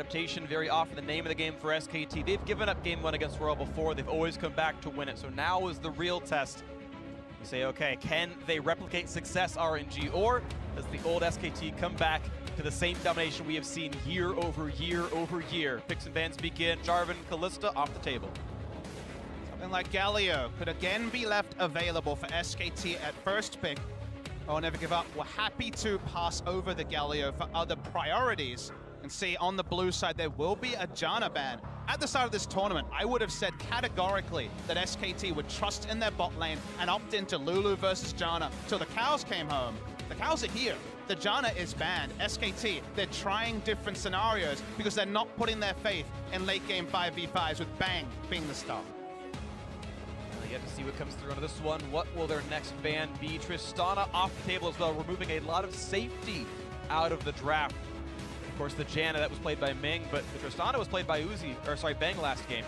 Adaptation very often the name of the game for SKT. They've given up game one against Royal before. They've always come back to win it. So now is the real test. You say, okay, can they replicate success RNG, or does the old SKT come back to the same domination we have seen year over year over year? Picks and bans begin. Jarvan, Kalista off the table. Something like Galio could again be left available for SKT at first pick. Oh, never give up. We're happy to pass over the Galio for other priorities. And see, on the blue side, there will be a Janna ban. At the start of this tournament, I would have said categorically that SKT would trust in their bot lane and opt into Lulu versus Janna till the cows came home. The cows are here. The Janna is banned. SKT, they're trying different scenarios because they're not putting their faith in late game 5v5s with Bang being the star. Yet to see what comes through on this one. What will their next ban be? Tristana off the table as well, removing a lot of safety out of the draft. Of course, the Janna that was played by Ming, but the Tristana was played by Bang last game,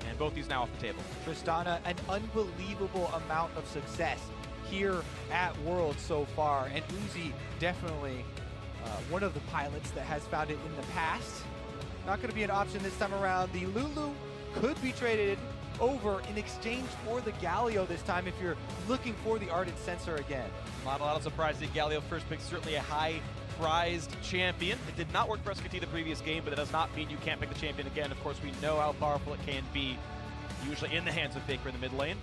and both these now off the table. Tristana, an unbelievable amount of success here at Worlds so far, and Uzi definitely one of the pilots that has found it in the past. Not going to be an option this time around. The Lulu could be traded over in exchange for the Galio this time if you're looking for the Ardent Sensor again. Not a lot of surprise. The Galio first pick, certainly a high-prized champion. It did not work for SKT the previous game, but it does not mean you can't pick the champion again. Of course, we know how powerful it can be, usually in the hands of Faker in the mid lane.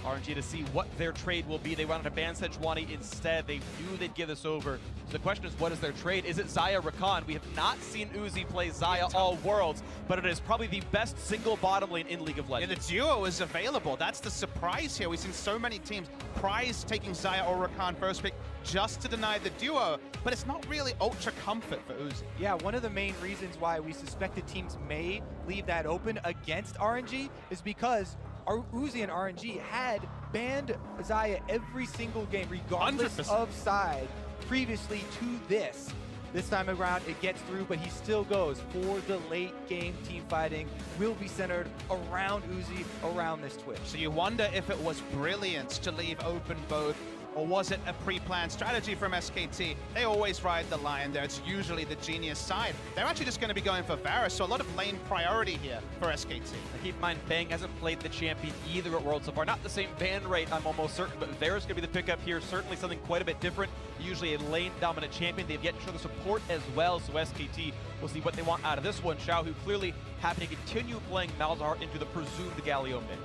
RNG to see what their trade will be. They wanted to ban Sejuani instead. They knew they'd give this over. So the question is, what is their trade? Is it Xayah Rakan? We have not seen Uzi play Xayah all Worlds, but it is probably the best single bottom lane in League of Legends. Yeah, the duo is available. That's the surprise here. We've seen so many teams prize taking Xayah or Rakan first pick just to deny the duo, but it's not really ultra comfort for Uzi. Yeah, one of the main reasons why we suspected teams may leave that open against RNG is because our Uzi and RNG had banned Xayah every single game, regardless 100%. of side, previously to this. This time around, it gets through, but he still goes for the late game team fighting. Will be centered around Uzi, around this Twitch. So you wonder if it was brilliance to leave open both, or was it a pre-planned strategy from SKT? They always ride the line there. It's usually the genius side. They're actually just going to be going for Varus, so a lot of lane priority here for SKT. Now keep in mind, Bang hasn't played the champion either at Worlds so far. Not the same ban rate, I'm almost certain, but Varus going to be the pickup here. Certainly something quite a bit different. Usually a lane-dominant champion. They've yet to show the support as well, so SKT will see what they want out of this one. Xiaohu clearly happy to continue playing Malzahar into the presumed Galio mid.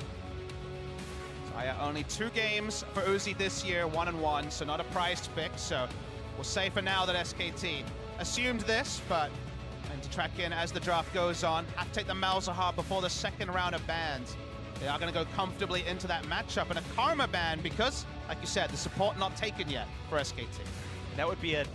Only 2 games for Uzi this year, 1-1, so not a prized pick. So we'll say for now that SKT assumed this, but and to track in as the draft goes on, have to take the Malzahar before the second round of bans. They are going to go comfortably into that matchup, and a Karma ban because, like you said, the support not taken yet for SKT. That would be a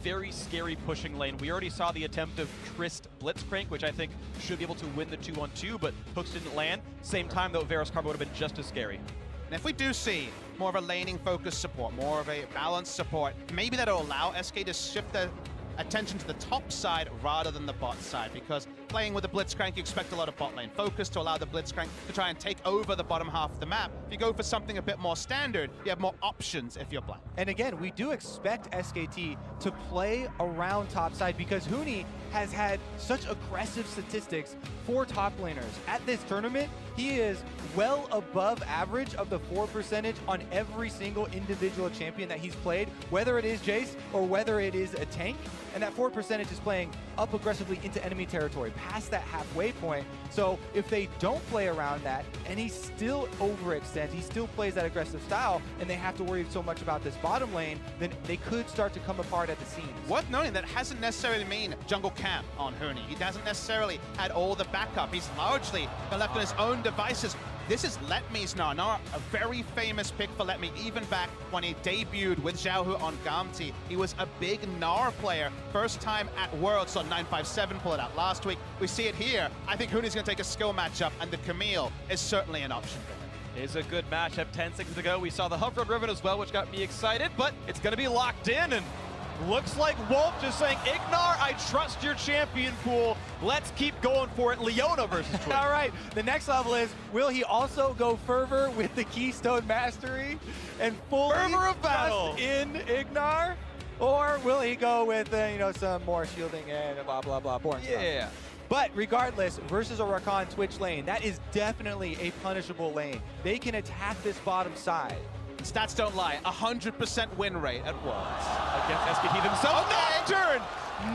very scary pushing lane. We already saw the attempt of Trist Blitzcrank, which I think should be able to win the 2-on-2, but hooks didn't land. Same time, though, Varus Karma would have been just as scary. And if we do see more of a laning-focused support, more of a balanced support, maybe that'll allow SK to shift their attention to the top side rather than the bot side, because playing with the Blitzcrank, you expect a lot of bot lane focus to allow the Blitzcrank to try and take over the bottom half of the map. If you go for something a bit more standard, you have more options if you're black. And again, we do expect SKT to play around top side because Huni has had such aggressive statistics for top laners. At this tournament, he is well above average of the 4 percentage on every single individual champion that he's played, whether it is Jace or whether it is a tank. And that 4 percentage is playing up aggressively into enemy territory, past that halfway point. So if they don't play around that, and he still overextends, he still plays that aggressive style, and they have to worry so much about this bottom lane, then they could start to come apart at the seams. Worth noting, that hasn't necessarily mean jungle camp on Huni. He hasn't necessarily had all the backup. He's largely been left on his own devices. This is Letme's Gnar, a very famous pick for Letme, even back when he debuted with Xiaohu on Gamti. He was a big Gnar player, first time at Worlds, saw 957 pull it out last week. We see it here. I think Huni's going to take a skill matchup, and the Camille is certainly an option for him. It is a good matchup, 10 seconds to go. We saw the Huff Road Riven as well, which got me excited, but it's going to be locked in, and looks like Wolf just saying, Ignar, I trust your champion pool. Let's keep going for it. Leona versus Twitch. All right, the next level is, will he also go Fervor with the Keystone Mastery and fully Fervor of battle trust in Ignar? Or will he go with, some more shielding and blah, blah, blah, boring stuff? Yeah. But regardless, versus a Rakan Twitch lane, that is definitely a punishable lane. They can attack this bottom side. Stats don't lie. 100% win rate at Worlds. Against SKT themselves. Nocturne!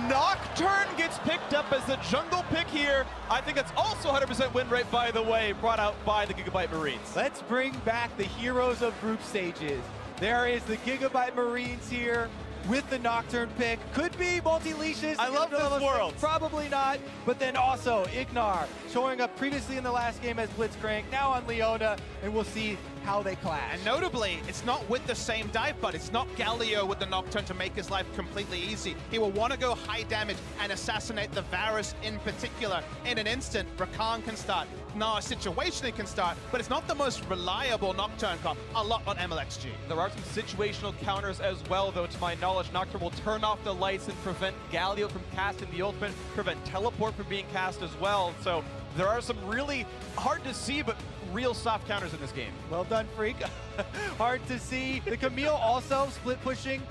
Nocturne gets picked up as the jungle pick here. I think that's also 100% win rate, by the way, brought out by the Gigabyte Marines. Let's bring back the heroes of group stages. There is the Gigabyte Marines here with the Nocturne pick. Could be multi-leashes. I love this world. Probably not. But then also Ignar showing up previously in the last game as Blitzcrank, now on Leona, and we'll see how they clash. And notably, it's not with the same dive bud. It's not Galio with the Nocturne to make his life completely easy. He will want to go high damage and assassinate the Varus in particular. In an instant, Rakan can start. Gnar situationally can start, but it's not the most reliable Nocturne comp. A lot on MLXG. There are some situational counters as well, though, to my knowledge. Nocturne will turn off the lights and prevent Galio from casting the ultimate, prevent teleport from being cast as well. So there are some really hard to see, but real soft counters in this game. Well done, Freak. Hard to see. The Camille also split pushing.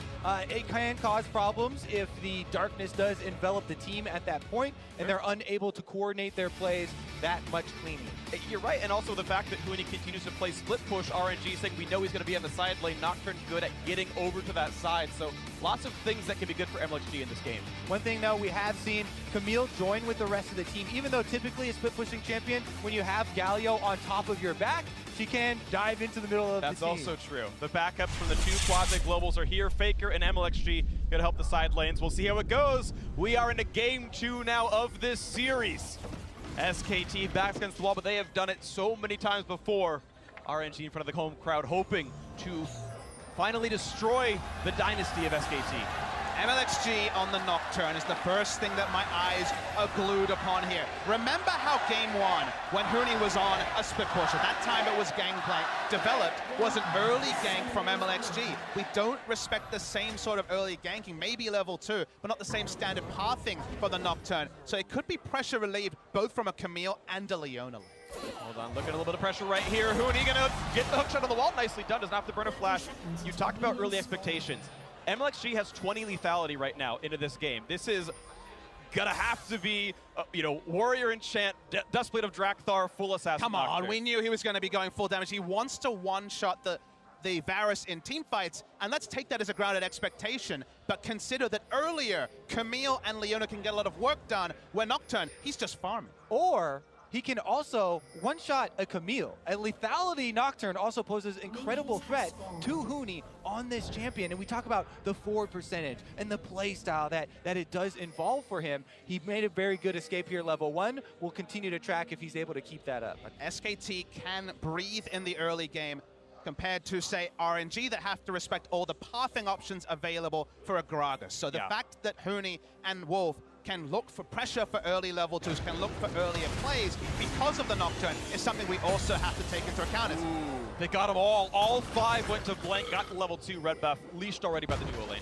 It can cause problems if the darkness does envelop the team at that point, and they're unable to coordinate their plays that much cleanly. You're right, and also the fact that Huni continues to play split push, RNG saying we know he's going to be on the side lane, Nocturne good at getting over to that side, so lots of things that can be good for MLXG in this game. One thing, though, we have seen Camille join with the rest of the team, even though typically a split pushing champion, when you have Galio on top of your back, she can dive into the middle of the team. That's also true. The backups from the two quasi-globals are here. Faker and MLXG going to help the side lanes. We'll see how it goes. We are into game 2 now of this series. SKT backs against the wall, but they have done it so many times before. RNG in front of the home crowd, hoping to finally destroy the dynasty of SKT. MLXG on the Nocturne is the first thing that my eyes are glued upon here. Remember how game 1, when Huni was on a split push, at that time it was gangplank, developed, was an early gank from MLXG. We don't respect the same sort of early ganking, maybe level 2, but not the same standard pathing for the Nocturne. So it could be pressure relieved both from a Camille and a Leona. Hold on, look at a little bit of pressure right here. Huni gonna get the hook shot on the wall, nicely done, doesn't have to burn a flash. You talked about early expectations. MLXG has 20 lethality right now into this game. This is gonna have to be, Warrior Enchant, Dustblade of Drakthar, full assassin. Come on, Nocturne. we knew he was going to be going full damage. He wants to one-shot the Varus in team fights, and let's take that as a grounded expectation. But consider that earlier, Camille and Leona can get a lot of work done, where Nocturne, he's just farming. Or he can also one-shot a Camille. A lethality Nocturne also poses incredible threat to Huni on this champion. And we talk about the forward percentage and the play style that it does involve for him. He made a very good escape here, level 1. We'll continue to track if he's able to keep that up. SKT can breathe in the early game compared to, say, RNG that have to respect all the pathing options available for a Gragas. So the fact that Huni and Wolf can look for pressure for early level 2s, can look for earlier plays because of the Nocturne is something we also have to take into account. They got them all. All 5 went to blank, got the level 2 red buff, leashed already by the duo lane.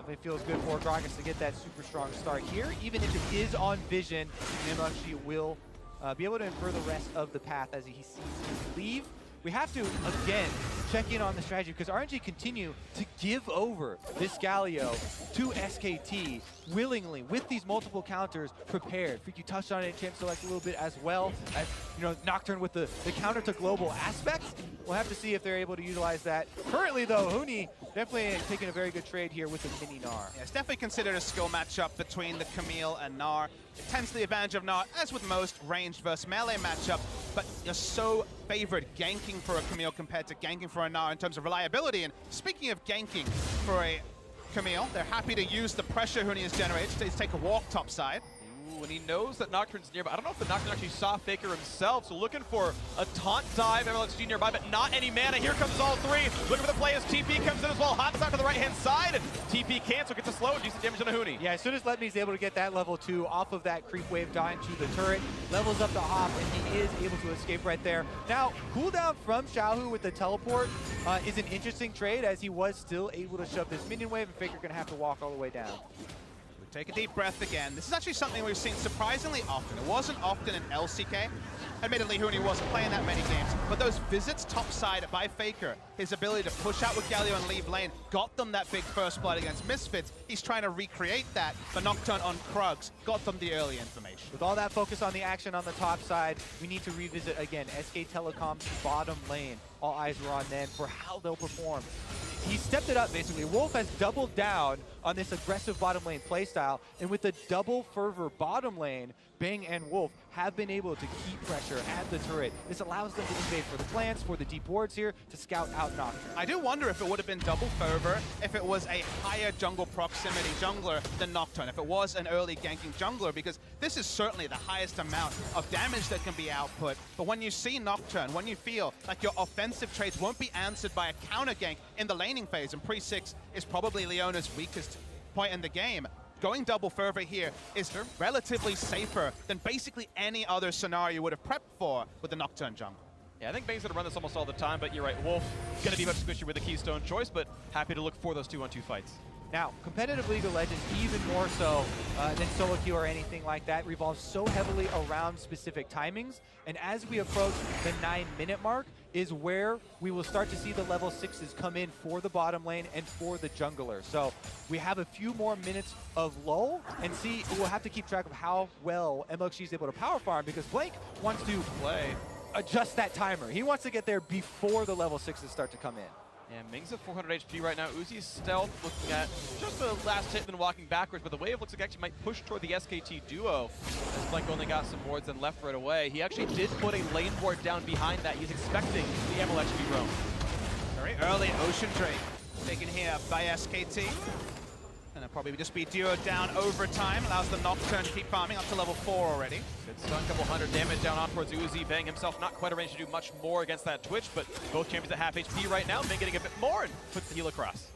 It feels good for Gragas to get that super strong start here. Even if it is on vision, MLXG will be able to infer the rest of the path as he sees him leave. We have to, again, check in on the strategy because RNG continue to give over this Galio to SKT willingly with these multiple counters prepared. Freak, you touched on it in Champ Select a little bit as well as, Nocturne with the counter to global aspect. We'll have to see if they're able to utilize that. Currently, though, Huni definitely taking a very good trade here with the mini Gnar. Yeah, it's definitely considered a skill matchup between the Camille and Gnar. It tends to the advantage of Gnar, as with most ranged versus melee matchup, but you're so favored ganking for a Camille compared to ganking for a Gnar in terms of reliability. And speaking of ganking for a Camille, they're happy to use the pressure Huni has generated to take a walk top side. Ooh, and he knows that Nocturne's nearby. I don't know if the Nocturne actually saw Faker himself, so looking for a taunt dive, MLXG nearby, but not any mana. Here comes all 3. Looking for the play as TP comes in as well. Hot stop to the right-hand side, and TP cancel, gets a slow, decent damage on a Huni. Yeah, as soon as Letme's able to get that level 2 off of that creep wave dying to the turret, levels up the hop, and he is able to escape right there. Now, cooldown from Xiaohu with the teleport is an interesting trade, as he was still able to shove this minion wave, and Faker gonna have to walk all the way down. Take a deep breath again. This is actually something we've seen surprisingly often. It wasn't often in LCK. Admittedly, Huni wasn't playing that many games, but those visits topside by Faker, his ability to push out with Galio and leave lane, got them that big first blood against Misfits. He's trying to recreate that, but Nocturne on Krugs got them the early information. With all that focus on the action on the top side, we need to revisit again SK Telecom's bottom lane. All eyes were on them for how they'll perform. He stepped it up, basically. Wolf has doubled down on this aggressive bottom lane playstyle, and with the double fervor bottom lane, Bang and Wolf have been able to keep pressure at the turret. This allows them to invade for the plants, for the deep wards here, to scout out Nocturne. I do wonder if it would have been double fervor if it was a higher jungle proximity jungler than Nocturne, if it was an early ganking jungler, because this is certainly the highest amount of damage that can be output. But when you see Nocturne, when you feel like your offensive traits won't be answered by a counter gank in the laning phase, and Pre-6 is probably Leona's weakest point in the game, going double fervor here is relatively safer than basically any other scenario you would have prepped for with the Nocturne jungle. Yeah, I think Bang's gonna run this almost all the time, but you're right, Wolf gonna be much squishier with the Keystone choice, but happy to look for those 2-on-2 fights. Now, competitive League of Legends, even more so than solo queue or anything like that, revolves so heavily around specific timings. And as we approach the 9-minute mark is where we will start to see the level 6s come in for the bottom lane and for the jungler. So we have a few more minutes of lull, and see, we'll have to keep track of how well MLXG is able to power farm, because Blank wants to adjust that timer. He wants to get there before the level 6s start to come in. Yeah, Ming's at 400 HP right now. Uzi's stealth looking at just the last hit, then walking backwards, but the wave looks like actually might push toward the SKT duo. As Blank only got some wards and left right away. He actually did put a lane ward down behind that. He's expecting the MLXG roam. Very early Ocean Drake taken here by SKT. And it'll probably just be duo down over time. Allows the Nocturne to keep farming up to level 4 already. Good stun, couple hundred damage down on towards Uzi. Bang himself not quite arranged to do much more against that Twitch, but both champions at half HP right now. Bang getting a bit more and puts the heal across.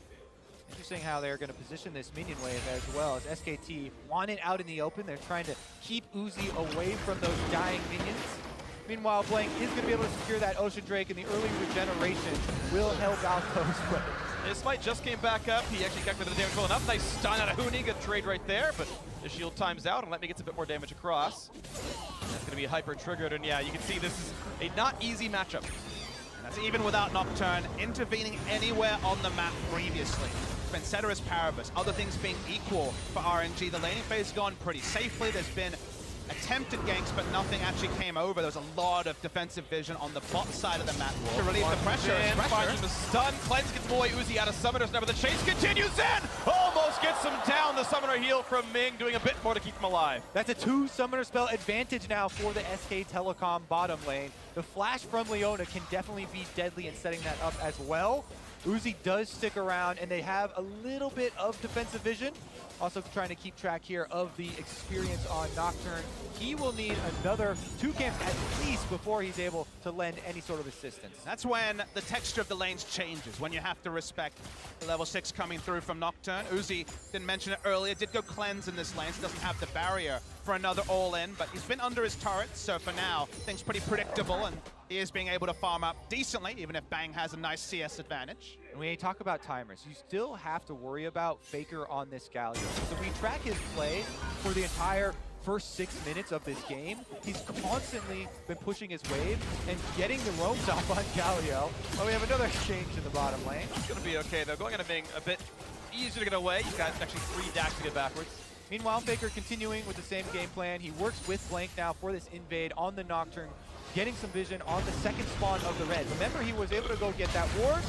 Interesting how they're going to position this minion wave as well, as SKT want it out in the open. They're trying to keep Uzi away from those dying minions. Meanwhile, Blank is going to be able to secure that Ocean Drake, and the early regeneration will help out those players. His fight just came back up. He actually got the damage well enough. Nice stun out of Huni. Good trade right there, but the shield times out and let me get a bit more damage across. That's going to be hyper triggered, and yeah, you can see this is a not easy matchup. And that's even without Nocturne intervening anywhere on the map previously. Been Ceteris Paribus, other things being equal for RNG. The laning phase has gone pretty safely. There's been attempted ganks, but nothing actually came over. There was a lot of defensive vision on the bot side of the map to relieve the pressure. Finds him a stun. Cleanse gets away Uzi out of Summoners now, but the chase continues in! Almost gets him down. The Summoner heal from Ming, doing a bit more to keep him alive. That's a 2 Summoner spell advantage now for the SK Telecom bottom lane. The flash from Leona can definitely be deadly in setting that up as well. Uzi does stick around, and they have a little bit of defensive vision. Also trying to keep track here of the experience on Nocturne. He will need another 2 camps at least before he's able to lend any sort of assistance. That's when the texture of the lanes changes, when you have to respect the level 6 coming through from Nocturne. Uzi, didn't mention it earlier, did go cleanse in this lane, so doesn't have the barrier for another all-in, but he's been under his turrets, so for now, things pretty predictable, and he is being able to farm up decently, even if Bang has a nice CS advantage. And when you talk about timers, you still have to worry about Faker on this Galio. So we track his play for the entire first 6 minutes of this game. He's constantly been pushing his wave and getting the roams off on Galio. Well, we have another exchange in the bottom lane. It's going to be okay, though. Going into being a bit easier to get away. He's got actually 3 dacks to get backwards. Meanwhile, Faker continuing with the same game plan. He works with Blank now for this invade on the Nocturne, getting some vision on the second spawn of the red. Remember, he was able to go get that ward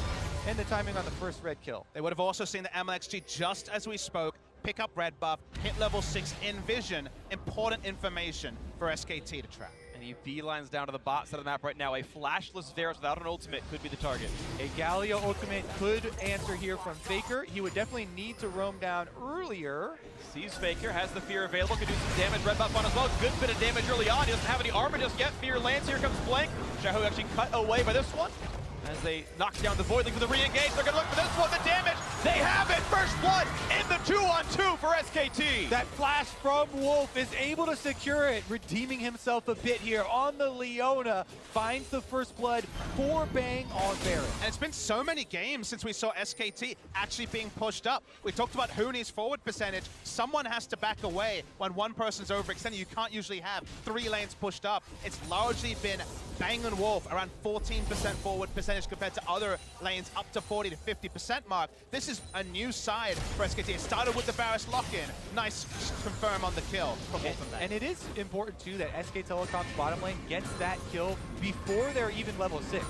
and the timing on the first red kill. They would have also seen the MLXG, just as we spoke, pick up red buff, hit level 6 in vision. Important information for SKT to track. And he beelines down to the bot side of the map right now. A flashless Varus without an ultimate could be the target. A Galio ultimate could answer here from Faker. He would definitely need to roam down earlier. Sees Faker, has the Fear available, could do some damage. Red buff on as well. Good bit of damage early on. He doesn't have any armor just yet. Fear lands. Here comes Blank. Shahu actually cut away by this one. As they knock down the Voidling for the re-engage. They're going to look for this one. The damage They have it! First blood in the 2-on-2 for SKT! That flash from Wolf is able to secure it, redeeming himself a bit here on the Leona. Finds the first blood for Bang on Baron. And it's been so many games since we saw SKT actually being pushed up. We talked about Huni's forward percentage. Someone has to back away when one person's overextended. You can't usually have 3 lanes pushed up. It's largely been Bang and Wolf, around 14% forward percentage compared to other lanes up to 40 to 50% mark. This is a new side for SKT. It started with the Varus lock-in. Nice confirm on the kill from Wolf and Bang. And it is important too that SK Telecom's bottom lane gets that kill before they're even level 6.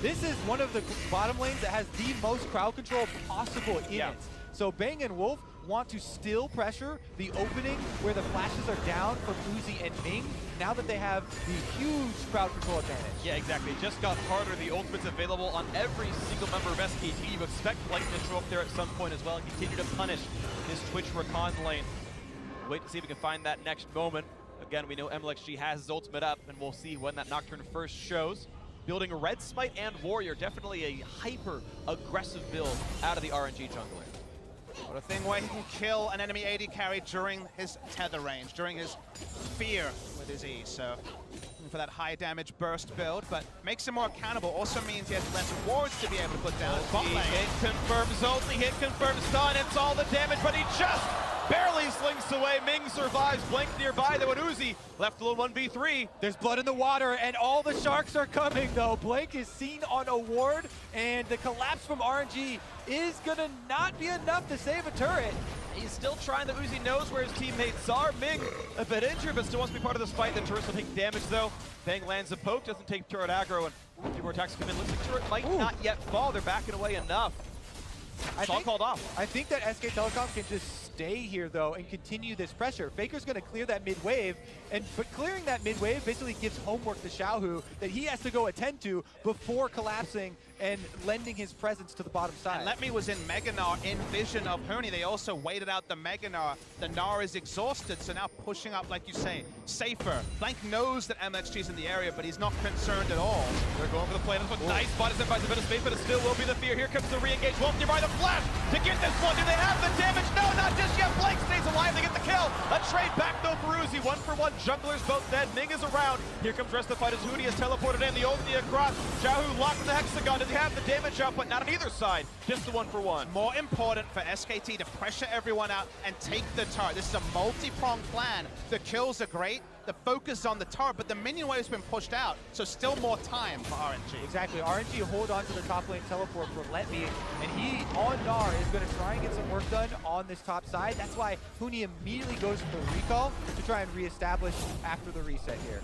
This is one of the bottom lanes that has the most crowd control possible in it. So Bang and Wolf want to still pressure the opening where the flashes are down from Uzi and Ming, now that they have the huge crowd control advantage. Yeah, exactly. It just got harder. The ultimate's available on every single member of SKT. You expect Blink to show up there at some point as well and continue to punish this Twitch Rakan lane. Wait to see if we can find that next moment. Again, we know MLXG has his ultimate up, and we'll see when that Nocturne first shows. Building a Red Smite and Warrior, definitely a hyper-aggressive build out of the RNG jungler. What a thing where he can kill an enemy AD carry during his tether range, during his fear with his E. So looking for that high damage burst build, but makes him more accountable. Also means he has less wards to be able to put down. Hit confirms ulti, hit confirms stun, it's all the damage, but he just barely slinks away. Ming survives, Blink nearby, though, and Uzi left alone 1v3. There's blood in the water, and all the sharks are coming, though. Blake is seen on a ward, and the collapse from RNG is gonna not be enough to save a turret. He's still trying. The Uzi knows where his teammates are. Ming a bit injured, but still wants to be part of this fight. The turrets will take damage, though. Bang lands a poke, doesn't take turret aggro, and a few more attacks come in. Looks like turret might not yet fall. They're backing away enough. It's all called off. I think that SK Telecom can just stay here, though, and continue this pressure. Faker's going to clear that mid wave, but clearing that mid wave basically gives homework to Xiaohu that he has to go attend to before collapsing and lending his presence to the bottom side. And Let Me was in Mega Gnar in vision of Huni. They also waited out the Mega Gnar. The Gnar is exhausted, so now pushing up, like you say, safer. Blank knows that MXG's in the area, but he's not concerned at all. They're going for the play. This one nice. Bot is in by a bit of space, but it still will be the fear. Here comes the re-engage. Wolf nearby the flash to get this one. Do they have the damage? No, not just yet. Blake stays alive. They get the kill. A trade back though for Uzi. 1-for-1. Junglers both dead. Ming is around. Here comes rest of the fight as Huni is teleported in. The ulti across. Xiaohu locked in the hexagon. Does he have the damage output? Not on either side. Just the 1-for-1. More important for SKT to pressure everyone out and take the turret. This is a multi-pronged plan. The kills are great. The focus is on the turret, but the minion wave's been pushed out, so still more time for RNG. Exactly. RNG hold on to the top lane teleport for Let Me, and he, on Gnar, is going to try and get some work done on this top side. That's why Huni immediately goes for the recall to try and reestablish after the reset here.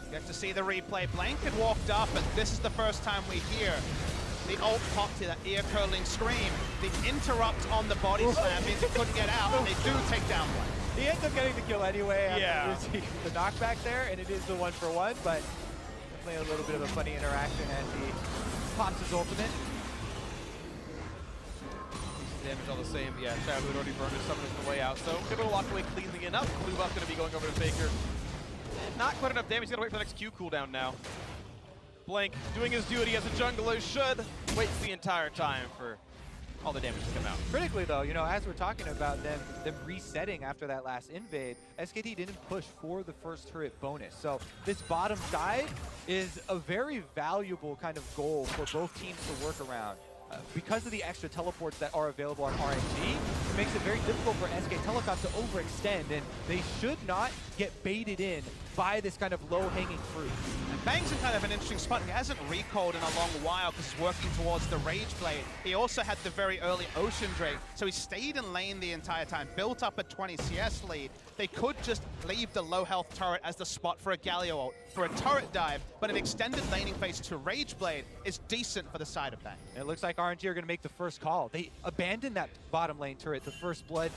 You get to see the replay. Blank had walked up, and this is the first time we hear the ult pop to that ear-curling scream. The interrupt on the body slam means he couldn't get out, and they do take down Blank. He ends up getting the kill anyway after the knockback there, and it is the 1-for-1, but definitely a little bit of a funny interaction as he pops his ultimate. Damage all the same. Yeah, Xiaohu had already burned his summon on the way out, so able to walk away cleanly enough. Blue buff going to be going over to Faker. Not quite enough damage. He's got to wait for the next Q cooldown now. Blank doing his duty as a jungler should. Waits the entire time for all the damage to come out. Critically, though, you know, as we're talking about them resetting after that last invade, SKT didn't push for the first turret bonus. So this bottom side is a very valuable kind of goal for both teams to work around. Because of the extra teleports that are available on RNG, it makes it very difficult for SK Telecom to overextend, and they should not get baited in by this kind of low-hanging fruit. And Bang's in kind of an interesting spot. He hasn't recalled in a long while because he's working towards the Rage Blade. He also had the very early Ocean Drake, so he stayed in lane the entire time, built up a 20 CS lead. They could just leave the low-health turret as the spot for a Galio ult, for a turret dive, but an extended laning phase to Rage Blade is decent for the side of Bang. It looks like RNG are going to make the first call. They abandoned that bottom lane turret, the first blood,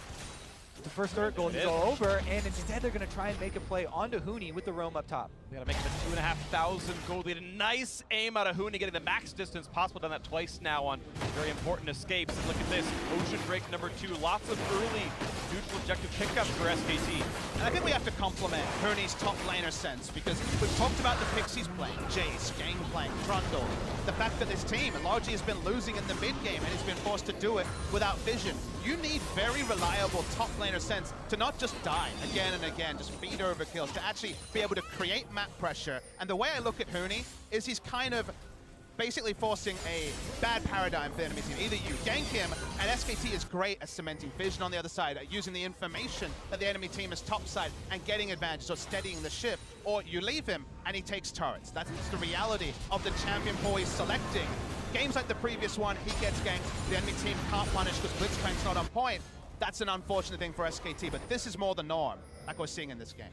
the first turret goal is all over, and instead they're going to try and make a play onto Huni with the roam up top. They got to make it a 2,500 gold lead. A nice aim out of Huni, getting the max distance possible. Done that twice now on very important escapes. And look at this, Ocean Drake number 2. Lots of early neutral objective pickups for SKT. And I think we have to compliment Huni's top laner sense, because we've talked about the Pixies playing, Jace, Gangplank, Trundle. The fact that this team largely has been losing in the mid game and has been forced to do it without vision. You need very reliable top laner sense to not just die again and again, just feed overkills, to actually be able to create map pressure. And the way I look at Huni is he's kind of basically forcing a bad paradigm for the enemy team. Either you gank him, and SKT is great at cementing vision on the other side, at using the information that the enemy team is topside and getting advantage or steadying the ship, or you leave him and he takes turrets. That's the reality of the champion pool he's selecting. Games like the previous one, he gets ganked, the enemy team can't punish because Blitzcrank's not on point. That's an unfortunate thing for SKT, but this is more the norm, like we're seeing in this game.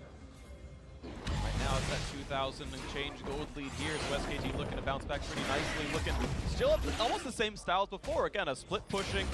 Right now it's that 2,000 and change gold lead here, so SKT looking to bounce back pretty nicely, looking still up almost the same style as before. Again, a split pushing,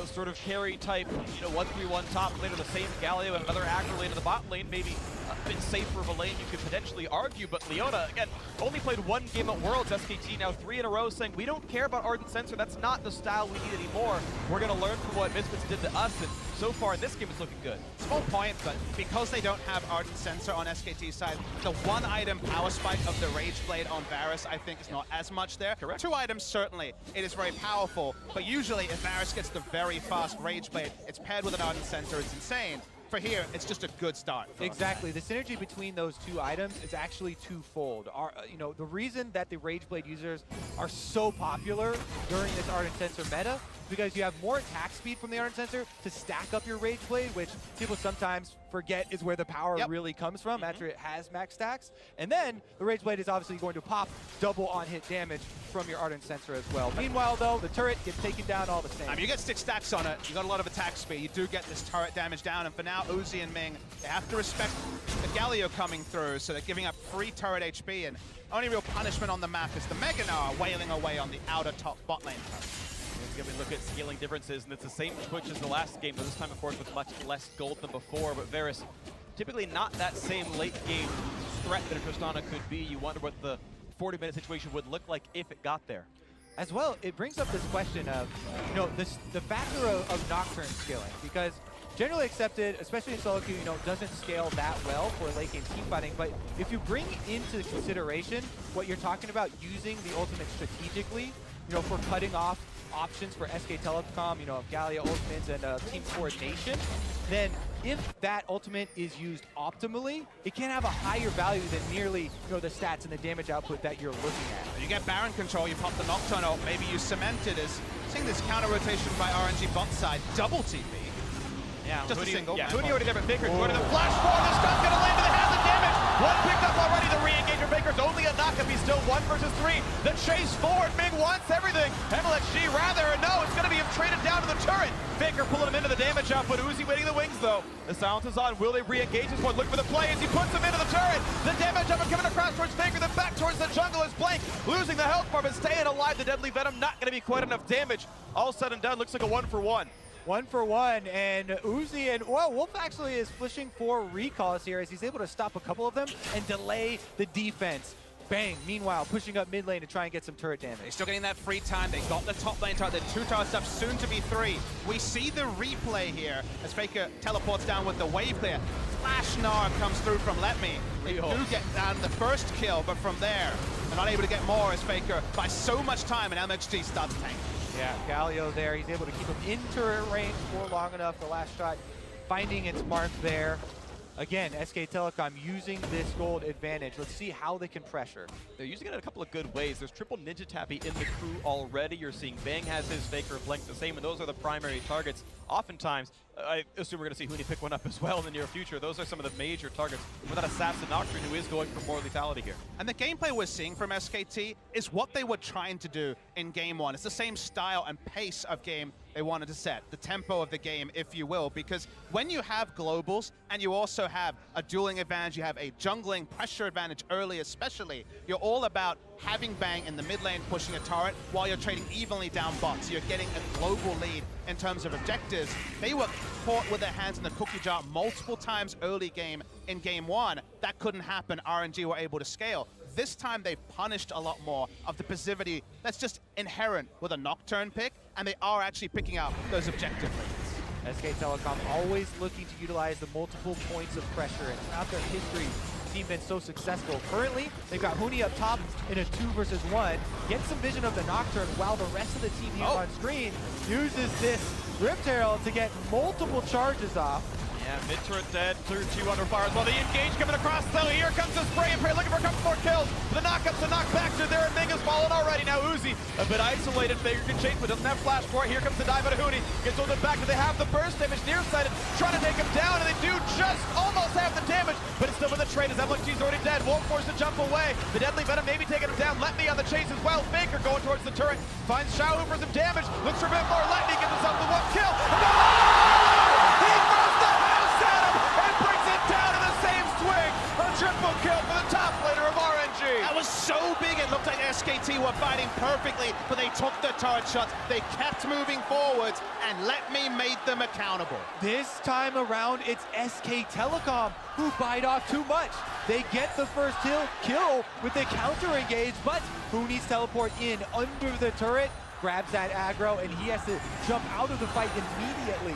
sort of carry type, 1-3-1 top laner, the same Galio and another aggro lane to the bot lane, maybe a bit safer of a lane you could potentially argue, but Leona, again, only played one game at Worlds. SKT now 3 in a row saying, we don't care about Ardent Sensor, that's not the style we need anymore. We're going to learn from what Misfits did to us, and so far in this game it's looking good. Small point, but because they don't have Ardent Sensor on SKT's side, the one item power spike of the Rage Blade on Varus, I think, is not as much there. Correct. 2 items, certainly, it is very powerful, but usually if Varus gets the very fast Rage Blade, it's paired with an Ardent Sensor, it's insane. For here, it's just a good start. Exactly. The synergy between those 2 items is actually twofold. The reason that the Rage Blade users are so popular during this Ardent Sensor meta is because you have more attack speed from the Ardent Sensor to stack up your Rage Blade, which people sometimes forget is where the power really comes from after it has max stacks. And then the Rage Blade is obviously going to pop double on-hit damage from your Ardent Sensor as well. Meanwhile, though, the turret gets taken down all the same. You get 6 stacks on it, you got a lot of attack speed, you do get this turret damage down, and for now, Uzi and Ming, they have to respect the Galio coming through, so they're giving up free turret HP, and only real punishment on the map is the Mega Gnar wailing away on the outer top bot lane turret. Again, we look at scaling differences, and it's the same Twitch as the last game, but this time, of course, with much less gold than before. But Varus, typically not that same late-game threat that a Tristana could be. You wonder what the 40-minute situation would look like if it got there. As well, it brings up this question of, the factor of Nocturne scaling, because generally accepted, especially in solo queue, doesn't scale that well for late game team fighting. But if you bring into consideration what you're talking about, using the ultimate strategically, for cutting off options for SK Telecom, of Galio ultimates and team coordination, then if that ultimate is used optimally, it can have a higher value than merely, the stats and the damage output that you're looking at. You get Baron control, you pop the Nocturne ult, maybe you cement it as seeing this counter rotation by RNG bot side, double TP. Yeah, just a single. Yeah, Huni already there, but Faker's going to the flash forward. The stun's going to land to the head of the damage. One picked up already. The re-engage of Faker's only a knock-up. He's still 1 versus 3. The chase forward. Ming wants everything. MLXG rather, and no, it's going to be him traded down to the turret. Faker pulling him into the damage output. Uzi waiting the wings, though. The silence is on. Will they re-engage this one? Look for the play as he puts him into the turret. The damage output coming across towards Faker. Then back towards the jungle is Blank. Losing the health bar, but staying alive. The Deadly Venom not going to be quite enough damage. All said and done, looks like a 1-for-1. 1-for-1, and Uzi and Wolf actually is pushing for recalls here as he's able to stop a couple of them and delay the defense. Bang, meanwhile, pushing up mid lane to try and get some turret damage. They're still getting that free time. They got the top lane turret. The 2 turrets up, soon to be 3. We see the replay here as Faker teleports down with the wave clear. Flash Gnar comes through from Let Me. They do get down the first kill, but from there, they're not able to get more as Faker buys so much time and MXG starts tanking. Yeah, Galio there, he's able to keep him in turret range for long enough. The last shot finding its mark there. Again, SK Telecom using this gold advantage. Let's see how they can pressure. They're using it in a couple of good ways. There's triple Ninja Tappy in the crew already. You're seeing Bang has his, Faker, Blank the same, and those are the primary targets. Oftentimes, I assume we're going to see Huni pick one up as well in the near future. Those are some of the major targets with that Assassin Nocturne who is going for more lethality here. And the gameplay we're seeing from SKT is what they were trying to do in Game 1. It's the same style and pace of game they wanted to set, the tempo of the game, if you will, because when you have globals and you also have a dueling advantage, you have a jungling pressure advantage early especially, you're all about having Bang in the mid lane pushing a turret while you're trading evenly down bots. You're getting a global lead in terms of objectives. They were caught with their hands in the cookie jar multiple times early game in game 1. That couldn't happen. RNG were able to scale. This time they've punished a lot more of the passivity that's just inherent with a Nocturne pick, and they are actually picking up those objective leads. SK Telecom always looking to utilize the multiple points of pressure, and throughout their history, the team been so successful. Currently, they've got Huni up top in a 2 versus 1. Get some vision of the Nocturne while the rest of the team here on screen uses this Rift Herald to get multiple charges off. Yeah, mid turret dead, clear 2 under fire as well. The engage coming across though. Here comes the spray and pray, looking for a couple more kills. The knockups and knockbacks are there, and Minga's fallen already. Now Uzi, a bit isolated. Faker can chase, but doesn't have flash for it. Here comes the dive out of Huni. Gets hold it back, but they have the burst damage nearsighted, trying to take him down, and they do just almost have the damage, but it's still with the trade as MLXG's already dead. Won't force to jump away. The deadly venom maybe taking him down. Let me on the chase as well. Faker going towards the turret, finds Xiaohu for some damage, looks for a bit more. Let me gets himself the 1 kill. No! He throws the house at him and brings it down in the same swing. A triple kill for the top laner of RNG. That was so big, it looked like SKT were fighting perfectly, but they took the turret shots, they kept moving forwards, and Let Me made them accountable. This time around, it's SK Telecom who bite off too much. They get the first kill with the counter engage, but Huni's teleport in under the turret, grabs that aggro, and he has to jump out of the fight immediately.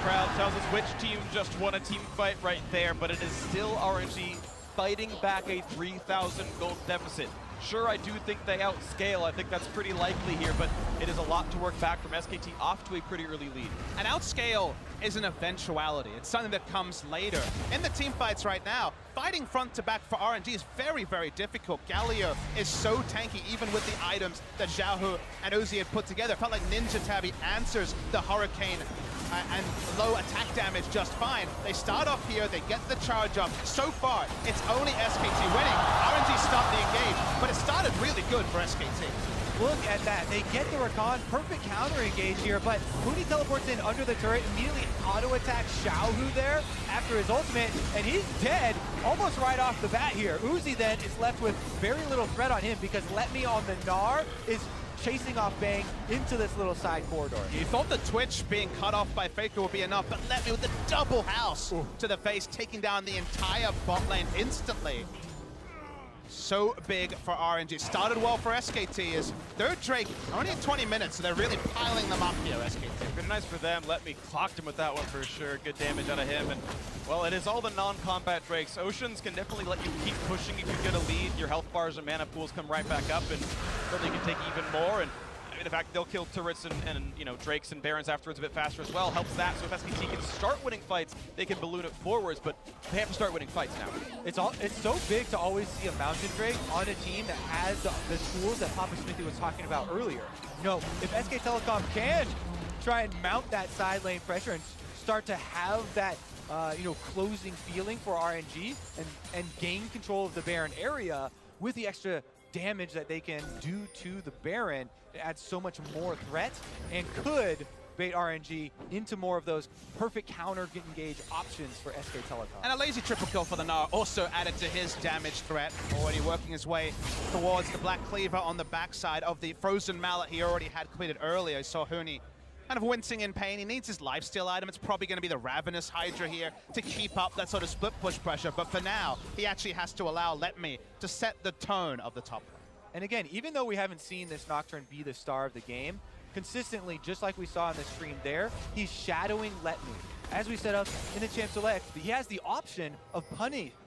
Crowd tells us which team just won a team fight right there, but it is still RNG fighting back a 3,000 gold deficit. Sure, I do think they outscale. I think that's pretty likely here, but it is a lot to work back from SKT off to a pretty early lead. An outscale is an eventuality. It's something that comes later. In the team fights right now, fighting front to back for RNG is very, very difficult. Galio is so tanky, even with the items that Xiaohu and Uzi had put together. It felt like Ninja Tabby answers the Hurricane and low attack damage just fine. They start off here, they get the charge up. So far, it's only SKT winning. RNG stopped the engage, but it started really good for SKT. Look at that. They get the Rakan. Perfect counter engage here, but Huni teleports in under the turret, immediately auto-attacks Xiaohu there after his ultimate, and he's dead almost right off the bat here. Uzi then is left with very little threat on him because Let Me on the Gnar is chasing off Bang into this little side corridor. You thought the Twitch being cut off by Faker would be enough, but Let Me with the double house to the face, taking down the entire bot lane instantly. So big for RNG. Started well for SKT as third Drake only at 20 minutes, so they're really piling them up here, SKT. Good nice for them. Let Me clocked him with that one for sure. Good damage out of him. And well, it is all the non-combat Drakes. Oceans can definitely let you keep pushing if you get a lead. Your health bars and mana pools come right back up, and certainly can take even more. And I mean, the fact they'll kill turrets and you know, Drakes and Barons afterwards a bit faster as well helps that. So if SKT can start winning fights, they can balloon it forwards, but they have to start winning fights now. It's so big to always see a Mountain Drake on a team that has the tools that Papa Smithy was talking about earlier. You know, if SK Telecom can try and mount that side lane pressure and start to have that you know, closing feeling for RNG and gain control of the Baron area with the extra damage that they can do to the Baron, it adds so much more threat and could bait RNG into more of those perfect counter engage options for SK Telecom. And a lazy triple kill for the Gnar also added to his damage threat, already working his way towards the Black Cleaver on the backside of the Frozen Mallet he already had completed earlier. Saw Huni kind of wincing in pain. He needs his lifesteal item. It's probably going to be the Ravenous Hydra here to keep up that sort of split push pressure. But for now, he actually has to allow Let Me to set the tone of the top lane. And again, even though we haven't seen this Nocturne be the star of the game, consistently, just like we saw on the screen there, he's shadowing Let Me. As we set up in the Champ Select, he has the option of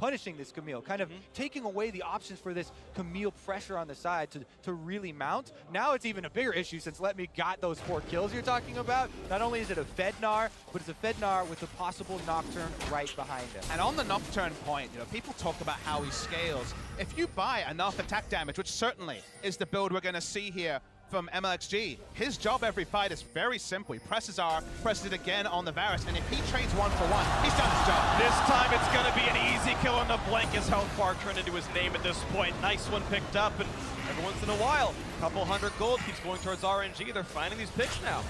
punishing this Camille, kind of taking away the options for this Camille pressure on the side to really mount. Now it's even a bigger issue since Let Me got those 4 kills you're talking about. Not only is it a Fed Gnar, but it's a Fed Gnar with a possible Nocturne right behind him. And on the Nocturne point, you know, people talk about how he scales. If you buy enough attack damage, which certainly is the build we're going to see here from MLXG, his job every fight is very simple. He presses R, presses it again on the Varus, and if he trades 1 for 1, he's done his job. This time it's going to be an easy kill on the Blank. His health bar turned into his name at this point. Nice one picked up, and every once in a while, a couple hundred gold keeps going towards RNG. They're finding these picks now.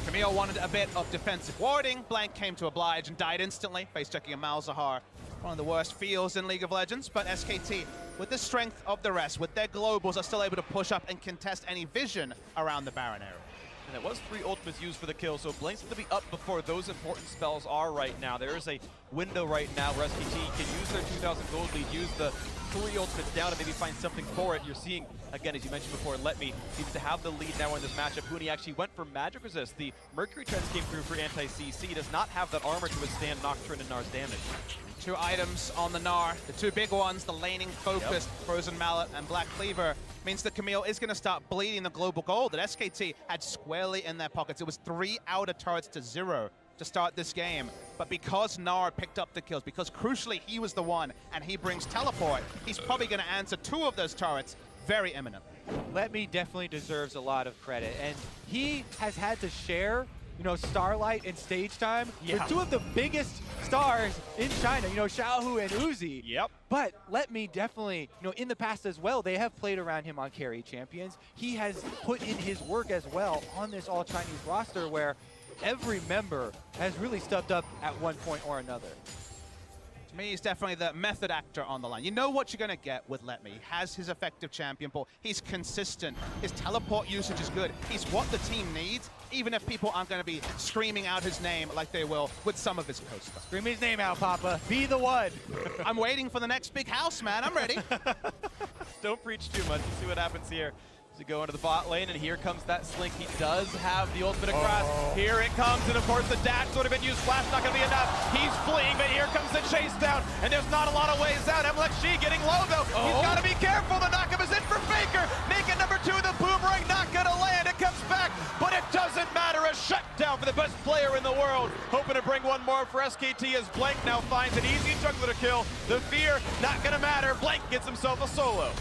Camille wanted a bit of defensive warding. Blank came to oblige and died instantly, face checking a Malzahar One of the worst feels in League of Legends, but SKT, with the strength of the rest, with their globals, are still able to push up and contest any vision around the Baron area. And it was 3 ultimates used for the kill, so Blank's going to be up before those important spells are right now. There is a window right now where SKT can use their 2,000 gold lead, use the 3 ultimates down and maybe find something for it. You're seeing, again, as you mentioned before, Let Me seems to have the lead now in this matchup. Huni actually went for magic resist. The Mercury Trends came through for anti-CC. Does not have that armor to withstand Nocturne and Nar's damage. 2 items on the Gnar, the 2 big ones, the laning focused Frozen Mallet and Black Cleaver, means that Camille is going to start bleeding the global gold that SKT had squarely in their pockets. It was 3 outer turrets to 0 to start this game, but because Gnar picked up the kills, because crucially he was the one and he brings teleport, he's probably going to answer 2 of those turrets very imminently. Let Me definitely deserves a lot of credit, and he has had to share, you know, Starlight and stage time with 2 of the biggest stars in China, you know, Xiaohu and Uzi. Yep. But Let Me definitely, you know, in the past as well, they have played around him on carry champions. He has put in his work as well on this all-Chinese roster where every member has really stepped up at one point or another. To me, he's definitely the method actor on the line. You know what you're going to get with Let Me. He has his effective champion ball. He's consistent. His teleport usage is good. He's what the team needs, even if people aren't going to be screaming out his name like they will with some of his co-stars. Scream his name out, Papa. Be the one. I'm waiting for the next big house, man. I'm ready. Don't preach too much. Let's see what happens here. To go into the bot lane, and here comes that Slink. He does have the ultimate across. Here it comes, and of course the dash would have been used. Flash not going to be enough. He's fleeing, but here comes the chase down, and there's not a lot of ways out. MLXG getting low, though. He's got to be careful. The knockup is in for Faker. Naked number 2, the boomerang not going to land. It comes back, but it doesn't matter. A shutdown for the best player in the world. Hoping to bring one more for SKT as Blank now finds an easy jungler to kill. The fear not going to matter. Blank gets himself a solo.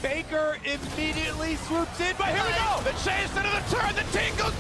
Faker immediately swoops in, but here we go! The chase into the turn, the team goes,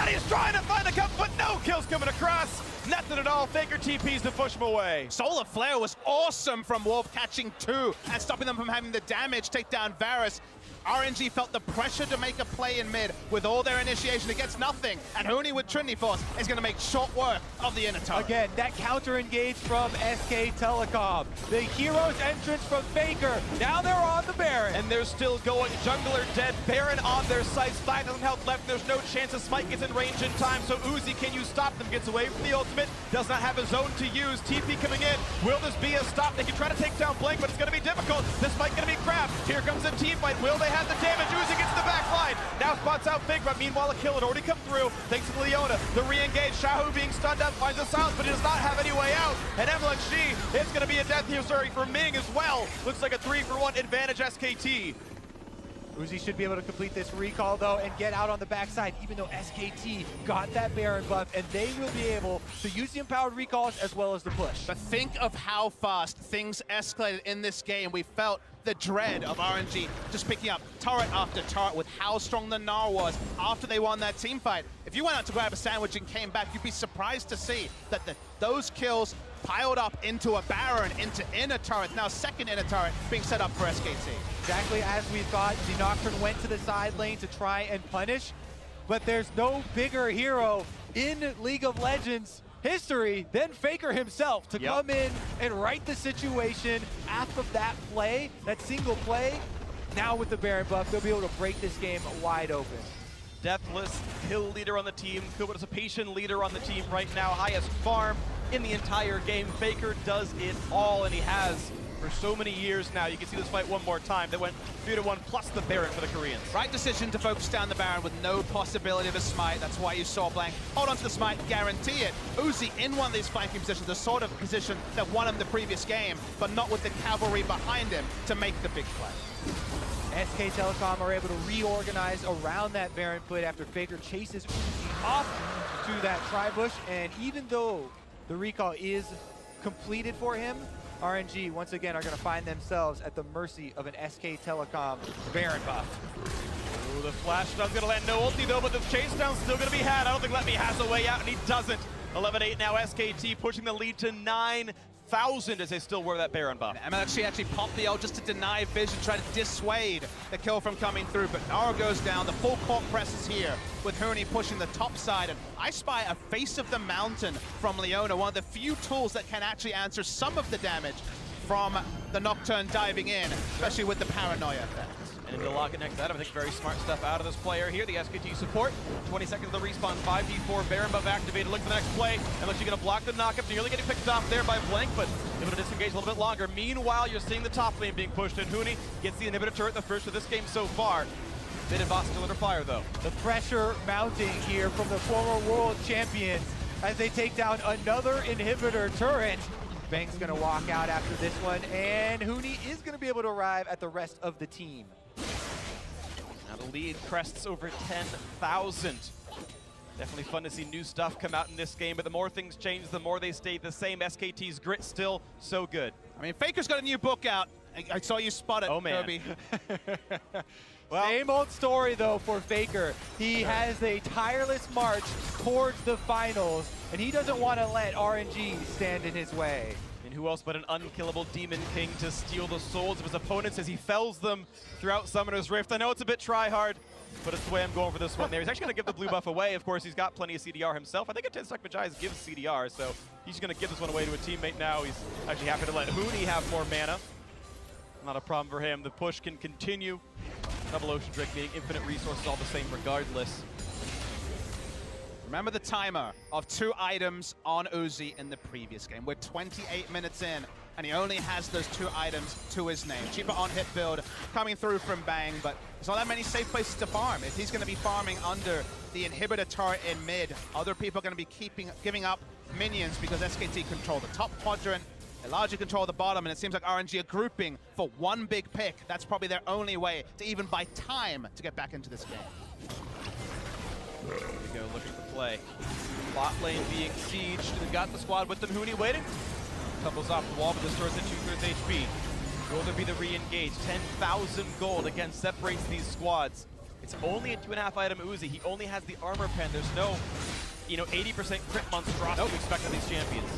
he's trying to find the cup, but no kills coming across. Nothing at all. Faker TPs to push him away. Solar Flare was awesome from Wolf, catching 2 and stopping them from having the damage take down Varus. RNG felt the pressure to make a play in mid with all their initiation. It gets nothing, and Huni with Trinity Force is going to make short work of the inner turret. Again, that counter engage from SK Telecom. The hero's entrance from Faker. Now they're on the Baron. And they're still going. Jungler dead. Baron on their sights. 5,000 health left. There's no chance a Smite gets in range in time. So Uzi, can you stop them? Gets away from the ultimate. Does not have his own to use. TP coming in. Will this be a stop? They can try to take down Blank, but it's going to be difficult. This might going to be crap. Here comes a team fight. Will they have the damage? Uzi gets the back line. Now spots out Big, but meanwhile a kill had already come through. Thanks to Leona. The re-engage. Xiaohu being stunned up finds a silence, but he does not have any way out. And MLXG, it's going to be a death here, sorry, for Ming as well. Looks like a 3-for-1 advantage SKT. Uzi should be able to complete this recall, though, and get out on the backside, even though SKT got that Baron buff, and they will be able to use the empowered recalls as well as the push. But think of how fast things escalated in this game. We felt the dread of RNG just picking up turret after turret with how strong the Gnar was after they won that team fight. If you went out to grab a sandwich and came back, you'd be surprised to see that those kills piled up into a Baron, into inner turrets. Now second inner turret being set up for SKT. Exactly as we thought. The Nocturne went to the side lane to try and punish, but there's no bigger hero in League of Legends history than Faker himself to come in and right the situation after that play, that single play. Now with the Baron buff, they'll be able to break this game wide open. Deathless kill leader on the team. Kubota's a patient leader on the team right now. Highest farm in the entire game. Faker does it all, and he has for so many years now. You can see this fight one more time. That went 3-1 plus the Baron for the Koreans. Right decision to focus down the Baron with no possibility of a smite. That's why you saw Blank hold on to the smite, guarantee it. Uzi in one of these flanking positions, the sort of position that won him the previous game, but not with the cavalry behind him to make the big play. SK Telecom are able to reorganize around that Baron put after Faker chases Uzi off to that tri-bush, and even though the recall is completed for him, RNG once again are going to find themselves at the mercy of an SK Telecom Baron buff. Ooh, the flash down's going to land no ulti though, but the chase down's still going to be had. I don't think Let Me has a way out, and he doesn't. 11-8 now, SKT pushing the lead to 9. 10,000 as they still wear that Baron buff. MLXG actually popped the ult just to deny vision, try to dissuade the kill from coming through, but Nara goes down. The full court presses here with Huni pushing the top side, and I spy a Face of the Mountain from Leona, one of the few tools that can actually answer some of the damage from the Nocturne diving in, especially with the paranoia effect. And into lock it next to that, I think very smart stuff out of this player here. The SKT support, 20 seconds to the respawn, 5d4, Baron buff activated. Look for the next play, unless you're going to block the knockup. Nearly getting picked off there by Blank, but able to disengage a little bit longer. Meanwhile, you're seeing the top lane being pushed, and Huni gets the inhibitor turret, the first of this game so far. Mid and bot still under fire, though. The pressure mounting here from the former world champions as they take down another inhibitor turret. Bang's going to walk out after this one, and Huni is going to be able to arrive at the rest of the team. Now the lead crests over 10,000. Definitely fun to see new stuff come out in this game, but the more things change, the more they stay the same. SKT's grit still so good. I mean, Faker's got a new book out. I saw you spot it, oh, man. Kobe. Well, same old story, though, for Faker. He has a tireless march towards the finals, and he doesn't want to let RNG stand in his way. And who else but an unkillable Demon King to steal the souls of his opponents as he fells them throughout Summoner's Rift. I know it's a bit try-hard, but it's the way I'm going for this one there. He's actually going to give the blue buff away. Of course, he's got plenty of CDR himself. I think a 10-stack Magi's gives CDR, so he's going to give this one away to a teammate now. He's actually happy to let Huni have more mana. Not a problem for him. The push can continue. Double Ocean Drake being infinite resources all the same regardless. Remember the timer of 2 items on Uzi in the previous game. We're 28 minutes in, and he only has those 2 items to his name. Cheaper on-hit build coming through from Bang, but there's not that many safe places to farm. If he's going to be farming under the inhibitor turret in mid, other people are going to be giving up minions because SKT control the top quadrant. They largely control the bottom, and it seems like RNG are grouping for one big pick. That's probably their only way to even buy time to get back into this game. There we go, look at the play. Bot lane being sieged. They've got the squad with them. Huni waiting. Couples off the wall, but this turret's at 2/3 HP. Will there be the re-engage? 10,000 gold, again, separates these squads. It's only a 2.5 item Uzi. He only has the armor pen. There's no, 80% crit monstrosity to expect on these champions.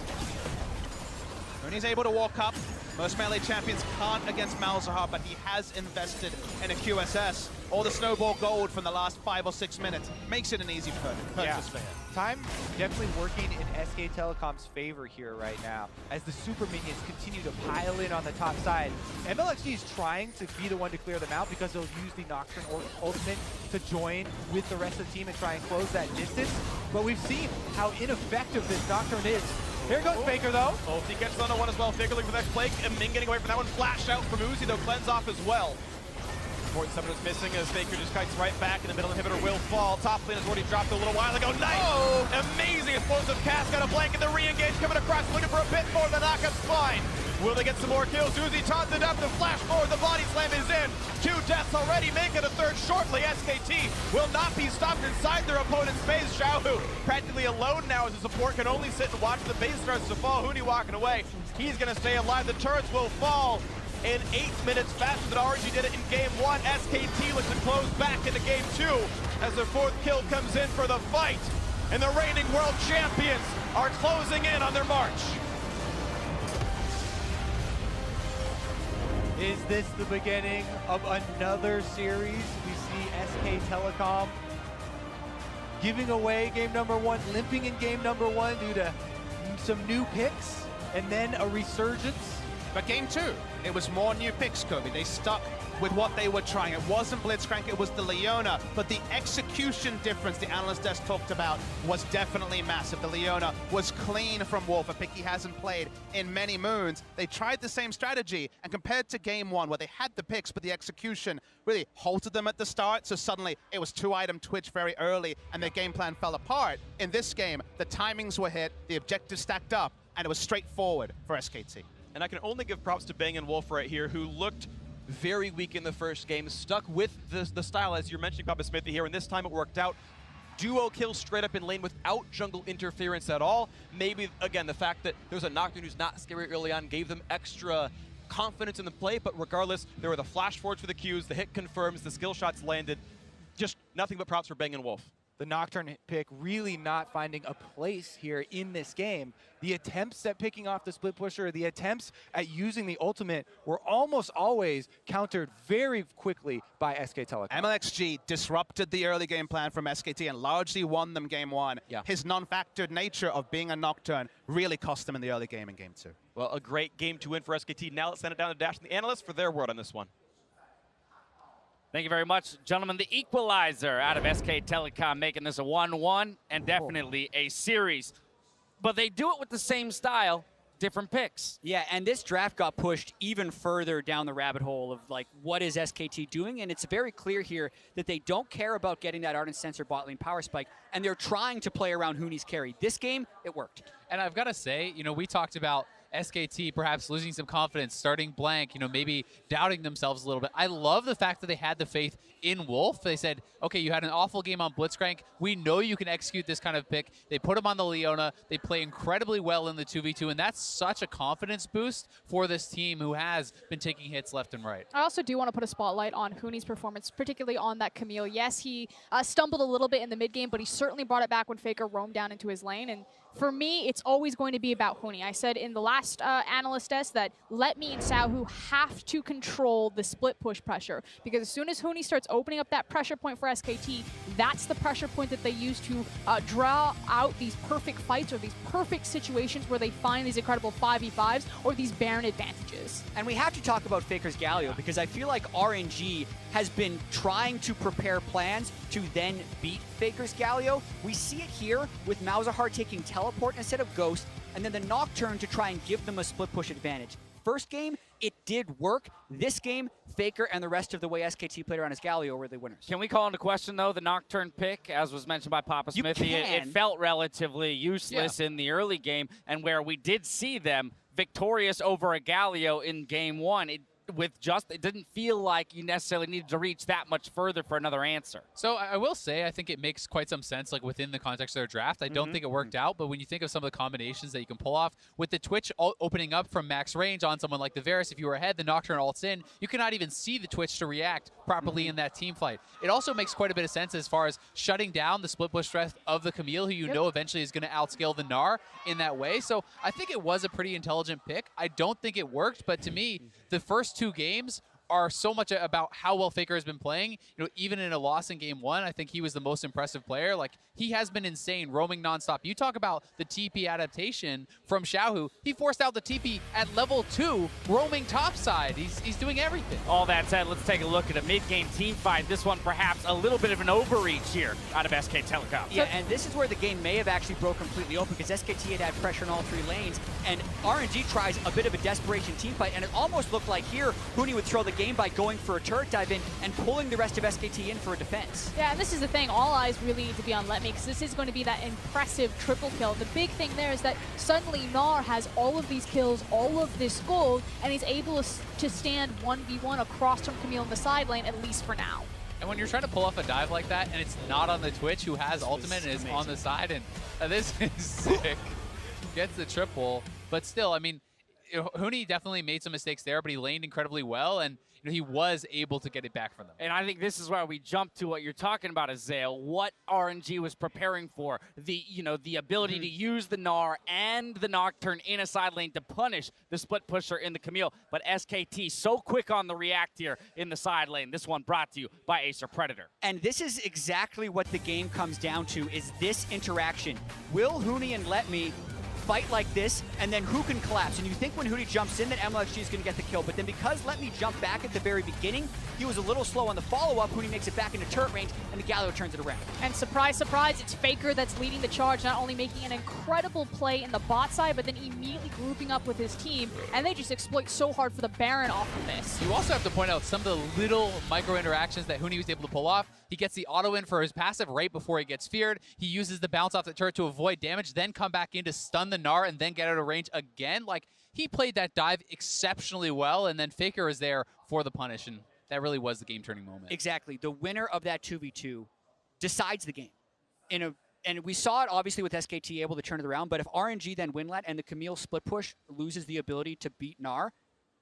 Huni's able to walk up. Most melee champions can't against Malzahar, but he has invested in a QSS. All the snowball gold from the last 5 or 6 minutes makes it an easy purchase for him. Time definitely working in SK Telecom's favor here right now as the super minions continue to pile in on the top side. MLXG is trying to be the one to clear them out because they'll use the Nocturne ultimate to join with the rest of the team and try and close that distance. But we've seen how ineffective this Nocturne is. Here goes Faker, though. Oh, he gets on one as well. Faker looking for the next play. And Ming getting away from that one. Flash out from Uzi, though. Cleanse off as well. Important summoner's missing as Faker just kites right back, and the middle inhibitor will fall. Top lane has already dropped a little while ago. Nice! Oh. Amazing explosive cast. Got a blanket. The re-engage coming across. Looking for a bit more. The knockup's fine. Will they get some more kills? Uzi taunts it up. The flash forward. The body slam is in. 2 deaths already. Make it a 3rd shortly. SKT will not be stopped inside their opponent's base. Xiaohu practically alone now as the support can only sit and watch the base starts to fall. Huni walking away. He's going to stay alive. The turrets will fall in 8 minutes faster than RNG did it in game 1. SKT looks to close back into game 2 as their 4th kill comes in for the fight. And the reigning world champions are closing in on their march. Is this the beginning of another series? We see SK Telecom giving away game number 1, limping in game number 1 due to some new picks, and then a resurgence. But game 2, it was more new picks, Kobe. They stuck with what they were trying. It wasn't Blitzcrank, it was the Leona. But the execution difference the analyst desk talked about was definitely massive. The Leona was clean from Wolf, a pick he hasn't played in many moons. They tried the same strategy, and compared to game 1, where they had the picks, but the execution really halted them at the start, so suddenly it was 2-item Twitch very early, and their game plan fell apart. In this game, the timings were hit, the objectives stacked up, and it was straightforward for SKT. And I can only give props to Bang and Wolf right here, who looked very weak in the first game, stuck with the style, as you're mentioning, Papa Smithy here, and this time it worked out. Duo kills straight up in lane without jungle interference at all. Maybe, again, the fact that there's a Nocturne who's not scary early on gave them extra confidence in the play, but regardless, there were the flash forwards for the Qs, the hit confirms, the skill shots landed. Just nothing but props for Bang and Wolf. the Nocturne pick really not finding a place here in this game. The attempts at picking off the split pusher, the attempts at using the ultimate were almost always countered very quickly by SK Telecom. MLXG disrupted the early game plan from SKT and largely won them game one. Yeah. His non-factored nature of being a Nocturne really cost them in the early game in game two. Well, a great game to win for SKT. Now let's send it down to Dash and the analysts for their word on this one. Thank you very much, gentlemen. The equalizer out of SK Telecom, making this a 1-1 and definitely a series. But they do it with the same style, different picks. Yeah, and this draft got pushed even further down the rabbit hole of, like, what is SKT doing? And it's very clear here that they don't care about getting that Ardent Sensor bot lane power spike, and they're trying to play around Huni's carry. This game, it worked. And I've got to say, we talked about SKT perhaps losing some confidence, starting blank, maybe doubting themselves a little bit. I love the fact that they had the faith in Wolf. They said, okay, you had an awful game on Blitzcrank. We know you can execute this kind of pick. They put him on the Leona. They play incredibly well in the 2v2, and that's such a confidence boost for this team who has been taking hits left and right. I also do want to put a spotlight on Huni's performance, particularly on that Camille. Yes, he stumbled a little bit in the mid game, but he certainly brought it back when Faker roamed down into his lane. And for me, it's always going to be about Huni. I said in the last analyst test that Let Me and Sauhu have to control the split push pressure, because as soon as Huni starts opening up that pressure point for SKT, that's the pressure point that they use to draw out these perfect fights or these perfect situations where they find these incredible 5v5s or these Baron advantages. And we have to talk about Faker's Galio, because I feel like RNG has been trying to prepare plans to then beat Faker's Galio. We see it here with Malzahar taking Teleport instead of Ghost, and then the Nocturne to try and give them a split push advantage. First game, it did work. This game, Faker and the rest of the way SKT played around his Galio were the winners. Can we call into question, though, the Nocturne pick, as was mentioned by Papa Smithy? It felt relatively useless in the early game, and where we did see them victorious over a Galio in game one, it didn't feel like you necessarily needed to reach that much further for another answer. So I will say, I think it makes quite some sense, like within the context of their draft. I don't think it worked out, but when you think of some of the combinations that you can pull off, with the Twitch opening up from max range on someone like the Varus, if you were ahead, the Nocturne ults in, you cannot even see the Twitch to react properly in that team fight. It also makes quite a bit of sense as far as shutting down the split push threat of the Camille, who you know eventually is going to outscale the Gnar in that way. So I think it was a pretty intelligent pick. I don't think it worked, but to me, the first two games are so much about how well Faker has been playing. Even in a loss in game one, I think he was the most impressive player. Like, he has been insane, roaming nonstop. You talk about the TP adaptation from Xiaohu. He forced out the TP at level 2, roaming topside. He's doing everything. All that said, let's take a look at a mid-game team fight. This one perhaps a little bit of an overreach here out of SK Telecom. Yeah, and this is where the game may have actually broke completely open, because SKT had pressure in all three lanes, and RNG tries a bit of a desperation team fight, and it almost looked like here Huni would throw the game by going for a turret dive in and pulling the rest of SKT in for a defense. Yeah, and this is the thing. All eyes really need to be on Let Me, because this is going to be that impressive triple kill. The big thing there is that suddenly Gnar has all of these kills, all of this gold, and he's able to stand 1v1 across from Camille in the side lane, at least for now. And when you're trying to pull off a dive like that, and it's not on the Twitch, who has ultimate and is on the side, and this is sick. Gets the triple, but still, I mean, Huni definitely made some mistakes there, but he laned incredibly well, and he was able to get it back from them. And I think this is where we jump to what you're talking about, Azale. What RNG was preparing for, the ability to use the Gnar and the Nocturne in a side lane to punish the split pusher in the Camille. But SKT so quick on the react here in the side lane. This one brought to you by Acer Predator. And this is exactly what the game comes down to, is this interaction. Will Huni and Let Me fight like this, and then who can collapse? And you think when Huni jumps in that MLXG is going to get the kill, but then because Let Me jump back at the very beginning, he was a little slow on the follow-up. Huni makes it back into turret range, and the Galio turns it around. And surprise, surprise, it's Faker that's leading the charge, not only making an incredible play in the bot side, but then immediately grouping up with his team, and they just exploit so hard for the Baron off of this. You also have to point out some of the little micro interactions that Huni was able to pull off. He gets the auto in for his passive right before he gets feared. He uses the bounce off the turret to avoid damage, then come back in to stun the Gnar and then get out of range again. Like, he played that dive exceptionally well, and then Faker was there for the punish, and that really was the game-turning moment. Exactly. The winner of that 2v2 decides the game. And we saw it, obviously, with SKT able to turn it around, but if RNG then winlet and the Camille split push loses the ability to beat Gnar,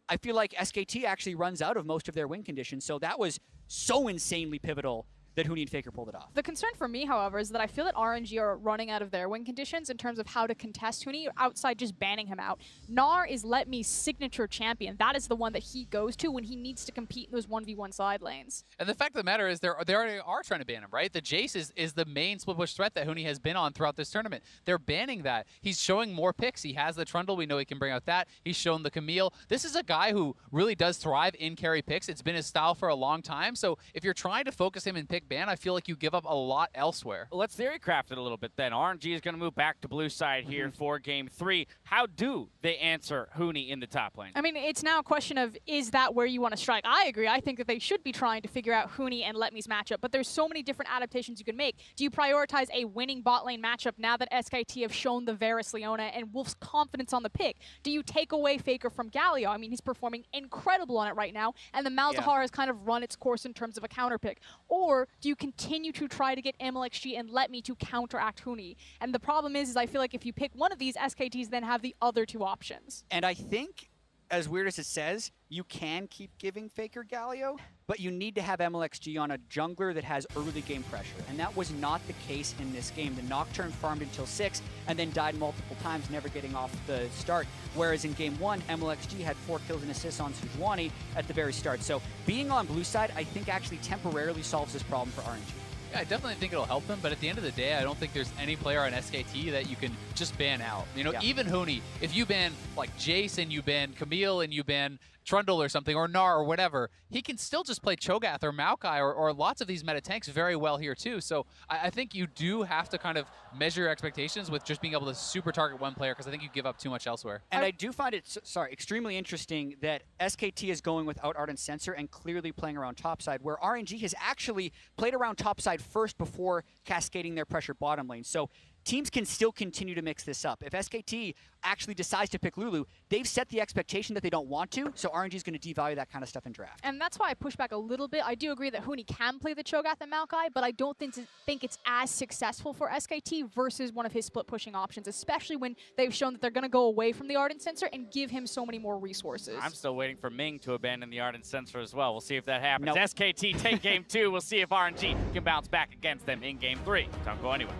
I feel like SKT actually runs out of most of their win conditions, so that was so insanely pivotal that Huni and Faker pulled it off. The concern for me, however, is that I feel that RNG are running out of their win conditions in terms of how to contest Huni outside just banning him out. Gnar is Let Me's signature champion. That is the one that he goes to when he needs to compete in those 1v1 side lanes. And the fact of the matter is they already are trying to ban him, right? The Jace is the main split push threat that Huni has been on throughout this tournament. They're banning that. He's showing more picks. He has the Trundle. We know he can bring out that. He's shown the Camille. This is a guy who really does thrive in carry picks. It's been his style for a long time. So if you're trying to focus him in pick ban, I feel like you give up a lot elsewhere. Let's theory craft it a little bit then. RNG is going to move back to blue side here for game 3. How do they answer Huni in the top lane? I mean, it's now a question of, is that where you want to strike? I agree. I think that they should be trying to figure out Huni and Let Me's matchup, but there's so many different adaptations you can make. Do you prioritize a winning bot lane matchup now that SKT have shown the Varus Leona and Wolf's confidence on the pick? Do you take away Faker from Galio? I mean, he's performing incredible on it right now, and the Malzahar has kind of run its course in terms of a counter pick. Or do you continue to try to get MLXG and Let Me to counteract Huni? And the problem is I feel like if you pick one of these, SKTs then have the other two options. And I think, as weird as it says, you can keep giving Faker Galio, but you need to have MLXG on a jungler that has early game pressure. And that was not the case in this game. The Nocturne farmed until 6 and then died multiple times, never getting off the start. Whereas in game 1, MLXG had 4 kills and assists on Sejuani at the very start. So being on blue side, I think actually temporarily solves this problem for RNG. Yeah, I definitely think it'll help them, but at the end of the day, I don't think there's any player on SKT that you can just ban out. You know, even Huni, if you ban like Jace and you ban Camille and you ban Trundle or something, or Gnar or whatever, he can still just play Cho'Gath or Maokai or lots of these meta tanks very well here too. So I think you do have to kind of measure your expectations with just being able to super target one player, because I think you give up too much elsewhere. And I do find it, extremely interesting that SKT is going without Ardent Sensor and clearly playing around topside, where RNG has actually played around topside first before cascading their pressure bottom lane. So teams can still continue to mix this up. If SKT actually decides to pick Lulu, they've set the expectation that they don't want to, so RNG is going to devalue that kind of stuff in draft. And that's why I push back a little bit. I do agree that Huni can play the Cho'Gath and Maokai, but I don't think it's as successful for SKT versus one of his split pushing options, especially when they've shown that they're going to go away from the Ardent Sensor and give him so many more resources. I'm still waiting for Ming to abandon the Ardent Sensor as well. We'll see if that happens. Nope. SKT take game 2. We'll see if RNG can bounce back against them in game 3. Don't go anywhere.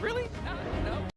Really? No.